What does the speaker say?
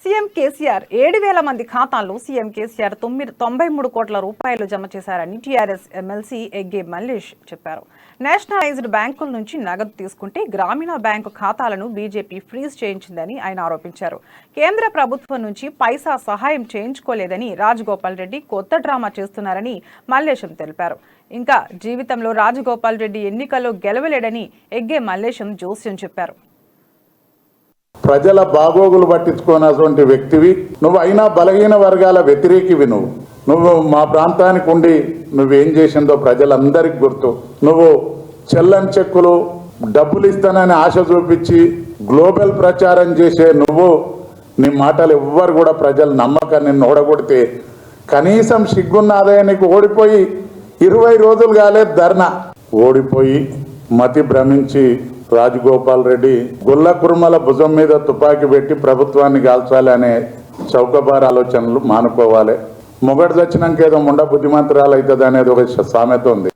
CM KCR 7,000 మంది ఖాతాల్లో CM KCR 93 కోట్ల రూపాయలు జమ చేశారని టీఆర్ఎస్ ఎమ్మెల్సీ ఎగ్గే మల్లేష్ చెప్పారు. నేషనలైజ్డ్ బ్యాంకుల నుంచి నగదు తీసుకుంటే గ్రామీణ బ్యాంకు ఖాతాలను బీజేపీ ఫ్రీజ్ చేయించిందని ఆయన ఆరోపించారు. కేంద్ర ప్రభుత్వం నుంచి పైసా సహాయం చేయించుకోలేదని రాజగోపాల్ రెడ్డి కొత్త డ్రామా చేస్తున్నారని మల్లేశం తెలిపారు. ఇంకా జీవితంలో రాజగోపాల్ రెడ్డి ఎన్నికల్లో గెలవలేడని ఎగ్గే మల్లేశం జోస్యం చెప్పారు. ప్రజల బాగోగులు పట్టించుకోనటువంటి వ్యక్తివి నువ్వు, అయినా బలహీన వర్గాల వ్యతిరేకివి నువ్వు మా ప్రాంతానికి ఉండి నువ్వేం చేసిందో ప్రజలందరికీ గుర్తు. నువ్వు చెల్లని చెక్కులు డబ్బులు ఇస్తానని ఆశ చూపించి గ్లోబల్ ప్రచారం చేసే నువ్వు, నీ మాటలు ఎవ్వరు కూడా ప్రజలు నమ్మక నిన్ను ఓడగొడితే కనీసం సిగ్గున్న ఆదాయానికి ఓడిపోయి 20 రోజులు కాలేదు ధర్నా, ఓడిపోయి మతి భ్రమించి రాజగోపాల్ రెడ్డి గుల్ల కుర్మల భుజం మీద తుపాకీ పెట్టి ప్రభుత్వాన్ని కాల్చాలి అనే చౌకబార్ ఆలోచనలు మానుకోవాలి. మొగడు చచ్చినాక ఏదో ముండ బుద్ధిమంతురాలు అవుతుంది అనేది ఒక సామెత ఉంది.